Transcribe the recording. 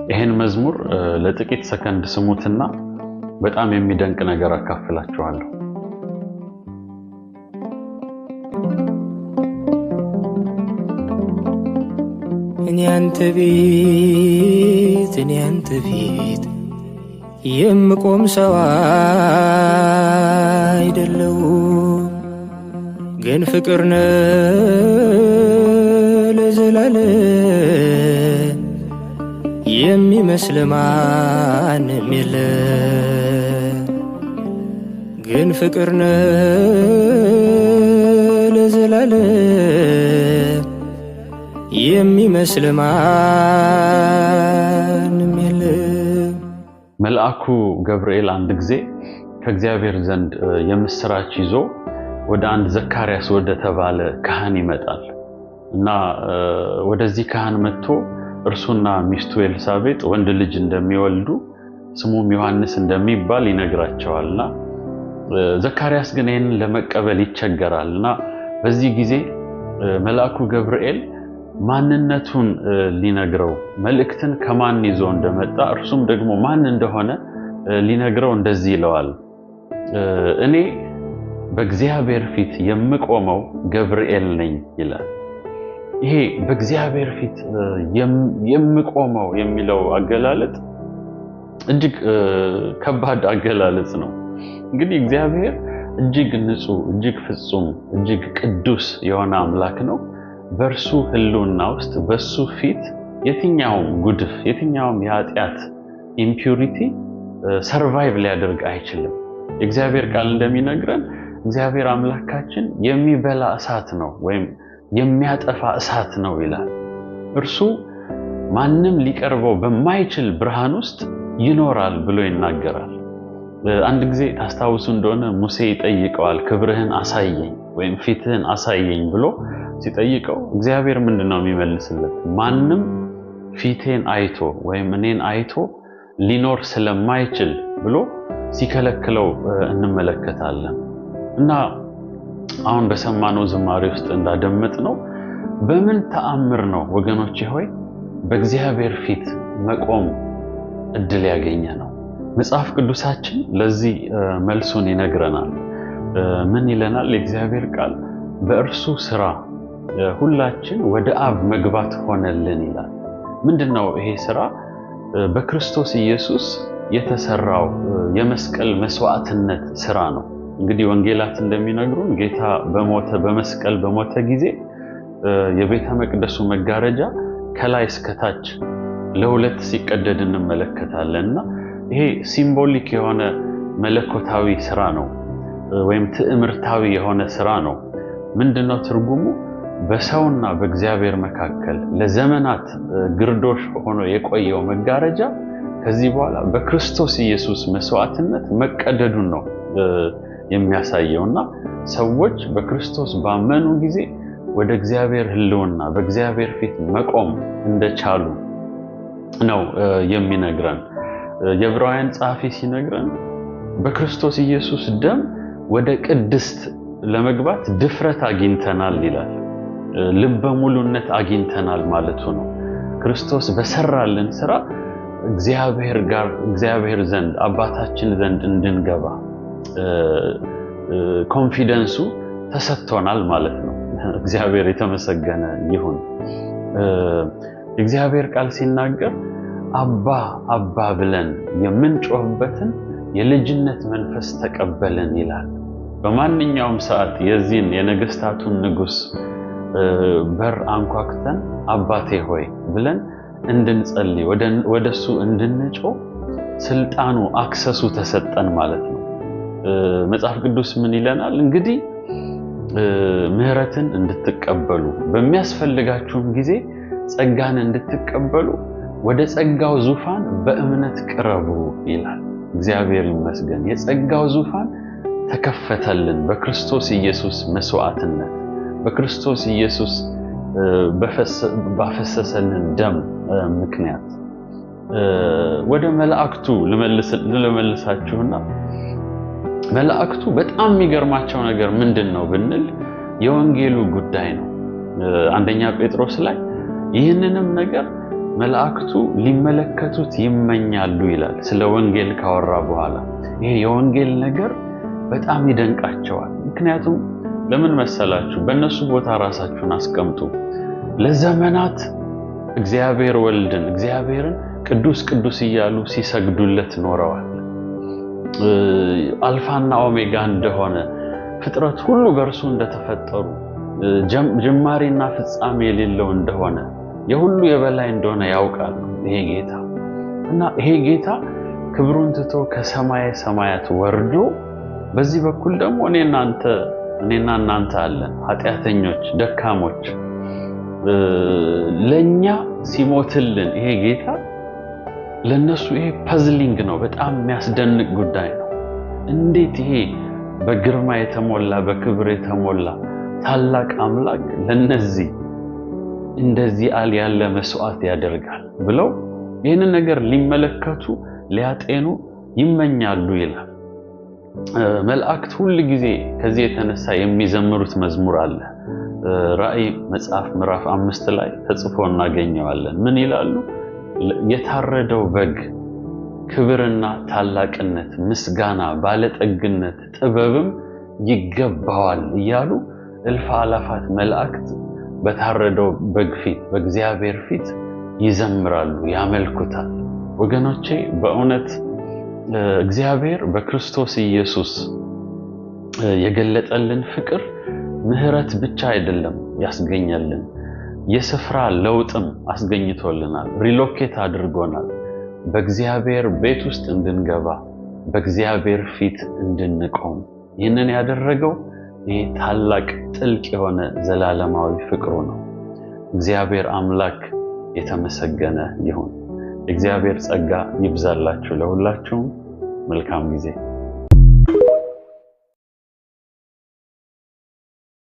ይሄን መዝሙር ለጥቂት ሰከንድ ስሙትና በጣም የሚደንቅ ነገር አካፍላችኋለሁ። እኔ አንተ ቤት የምቆም ሰው አይደለው፣ ግን ፍቅር ነህ ለዘላለም የሚመስል ማንም የለ። ግን ፍቅር ነህ ለዘላለም የሚመስል ማንም የለ። መልአኩ ገብርኤል አንድ ጊዜ ከእግዚአብሔር ዘንድ የምስራች ይዞ ወደ አንድ ዘካርያስ ወደ ተባለ ካህን ይመጣል እና ወደዚህ ካህን መጥቶ እርሱና ሚስቱ ኤልሳቤጥ ወንድ ልጅ እንደሚወልዱ ስሙም ዮሐንስ እንደሚባል ይነግራቸዋልና ዘካርያስ ግን ይህንን ለመቀበል ይቸገራልና በዚህ ጊዜ መልአኩ ገብርኤል ማንነቱን ሊነግረው መልእክትን ከማን ይዞ እንደመጣ እርሱም ደግሞ ማን እንደሆነ ሊነግረው እንደዚህ ይለዋል። እኔ በእግዚአብሔር ፊት የምቆመው ገብርኤል ነኝ ይላል። ይሄ በእግዚአብሔር ፊት የምቆመው የሚለው አገላለጽ እጅግ ከባድ አገላለጽ ነው። እንግዲህ እግዚአብሔር እጅግ ንጹህ፣ እጅግ ፍጹም፣ እጅግ ቅዱስ የሆነ አምላክ ነው። በእርሱ ህልውና ውስጥ በሱ ፊት የትኛውም ጉድፍ፣ የትኛውም የኃጢአት ኢምፒዩሪቲ ሰርቫይቭ ሊያደርግ አይችልም። የእግዚአብሔር ቃል እንደሚነግረን እግዚአብሔር አምላካችን የሚበላ እሳት ነው ወይም የሚያጠፋ እሳት ነው ይላል። እርሱ ማንም ሊቀርበው በማይችል ብርሃን ውስጥ ይኖራል ብሎ ይናገራል። አንድ ጊዜ ታስታውሱ እንደሆነ ሙሴ ይጠይቀዋል፣ ክብርህን አሳየኝ ወይም ፊትህን አሳየኝ ብሎ ሲጠይቀው እግዚአብሔር ምንድነው የሚመልስለት? ማንም ፊቴን አይቶ ወይም እኔን አይቶ ሊኖር ስለማይችል ብሎ ሲከለክለው እንመለከታለን። እና አሁን በሰማነው ዝማሬ ውስጥ እንዳደመጥነው በምን ተአምር ነው ወገኖቼ ሆይ በእግዚአብሔር ፊት መቆም እድል ያገኘ ነው? መጽሐፍ ቅዱሳችን ለዚህ መልሱን ይነግረናል። ምን ይለናል? የእግዚአብሔር ቃል በእርሱ ስራ ሁላችን ወደ አብ መግባት ሆነልን ይላል። ምንድነው ይሄ ስራ? በክርስቶስ ኢየሱስ የተሰራው የመስቀል መስዋዕትነት ስራ ነው። እንግዲህ ወንጌላት እንደሚነግሩን ጌታ በመስቀል በሞተ ጊዜ የቤተ መቅደሱ መጋረጃ ከላይ እስከ ታች ለሁለት ሲቀደድ እንመለከታለንና ይሄ ሲምቦሊክ የሆነ መለኮታዊ ስራ ነው ወይም ትዕምርታዊ የሆነ ስራ ነው። ምንድነው ትርጉሙ? በሰውና በእግዚአብሔር መካከል ለዘመናት ግርዶሽ ሆኖ የቆየው መጋረጃ ከዚህ በኋላ በክርስቶስ ኢየሱስ መስዋዕትነት መቀደዱን ነው የሚያሳየውና ሰዎች በክርስቶስ ባመኑ ጊዜ ወደ እግዚአብሔር ህልውና በእግዚአብሔር ፊት መቆም እንደቻሉ ነው የሚነግረን። የዕብራውያን ጸሐፊ ሲነግረን በክርስቶስ ኢየሱስ ደም ወደ ቅድስት ለመግባት ድፍረት አግኝተናል ይላል። ልበ ሙሉነት አግኝተናል ማለቱ ነው። ክርስቶስ በሰራልን ስራ እግዚአብሔር ዘንድ አባታችን ዘንድ እንድንገባ ኮንፊደንሱ ተሰጥቶናል ማለት ነው። እግዚአብሔር የተመሰገነ ይሁን። እግዚአብሔር ቃል ሲናገር አባ ብለን የምንጮህበትን የልጅነት መንፈስ ተቀበልን ይላል። በማንኛውም ሰዓት የዚህን የነገስታቱን ንጉስ በር አንኳክተን አባቴ ሆይ ብለን እንድንጸልይ ወደሱ እንድንጮህ ስልጣኑ አክሰሱ ተሰጠን ማለት ነው። መጽሐፍ ቅዱስ ምን ይለናል? እንግዲህ ምህረትን እንድትቀበሉ በሚያስፈልጋችሁም ጊዜ ጸጋን እንድትቀበሉ ወደ ጸጋው ዙፋን በእምነት ቅረቡ ይላል። እግዚአብሔር ይመስገን። የጸጋው ዙፋን ተከፈተልን በክርስቶስ ኢየሱስ መስዋዕትነት፣ በክርስቶስ ኢየሱስ ባፈሰሰልን ደም ምክንያት። ወደ መላእክቱ ልመልሳችሁና መላእክቱ በጣም የሚገርማቸው ነገር ምንድነው ብንል የወንጌሉ ጉዳይ ነው። አንደኛ ጴጥሮስ ላይ ይህንንም ነገር መላእክቱ ሊመለከቱት ይመኛሉ ይላል። ስለ ወንጌል ካወራ በኋላ ይሄ የወንጌል ነገር በጣም ይደንቃቸዋል። ምክንያቱም ለምን መሰላችሁ? በእነሱ ቦታ ራሳችሁን አስቀምጡ። ለዘመናት እግዚአብሔር ወልድን እግዚአብሔርን ቅዱስ ቅዱስ እያሉ ሲሰግዱለት ኖረዋል። አልፋና ኦሜጋ እንደሆነ ፍጥረት ሁሉ በእርሱ እንደተፈጠሩ ጅማሬና ፍጻሜ የሌለው እንደሆነ የሁሉ የበላይ እንደሆነ ያውቃሉ ይሄ ጌታ። እና ይሄ ጌታ ክብሩን ትቶ ከሰማየ ሰማያት ወርዶ በዚህ በኩል ደግሞ እኔና እናንተ አለን ኃጢአተኞች ደካሞች ለኛ ሲሞትልን ይሄ ጌታ ለነሱ ይሄ ፐዝሊንግ ነው። በጣም የሚያስደንቅ ጉዳይ ነው። እንዴት ይሄ በግርማ የተሞላ በክብር የተሞላ ታላቅ አምላክ ለነዚህ እንደዚህ ያለ መስዋዕት ያደርጋል ብለው ይህንን ነገር ሊመለከቱ ሊያጤኑ ይመኛሉ ይላል። መላእክት ሁሉ ጊዜ ከዚህ የተነሳ የሚዘምሩት መዝሙር አለ። ራእይ መጽሐፍ ምዕራፍ 5 ላይ ተጽፎ እናገኘዋለን። ምን ይላሉ? የታረደው በግ ክብርና ታላቅነት፣ ምስጋና፣ ባለጠግነት፣ ጥበብም ይገባዋል እያሉ እልፍ አላፋት መላእክት በታረደው በግ ፊት በእግዚአብሔር ፊት ይዘምራሉ፣ ያመልኩታል። ወገኖቼ በእውነት እግዚአብሔር በክርስቶስ ኢየሱስ የገለጠልን ፍቅር ምህረት ብቻ አይደለም ያስገኘልን፣ የስፍራ ለውጥም አስገኝቶልናል። ሪሎኬት አድርጎናል። በእግዚአብሔር ቤት ውስጥ እንድንገባ በእግዚአብሔር ፊት እንድንቆም ይህንን ያደረገው ይህ ታላቅ ጥልቅ የሆነ ዘላለማዊ ፍቅሩ ነው። እግዚአብሔር አምላክ የተመሰገነ ይሁን። እግዚአብሔር ጸጋ ይብዛላችሁ ለሁላችሁም። መልካም ጊዜ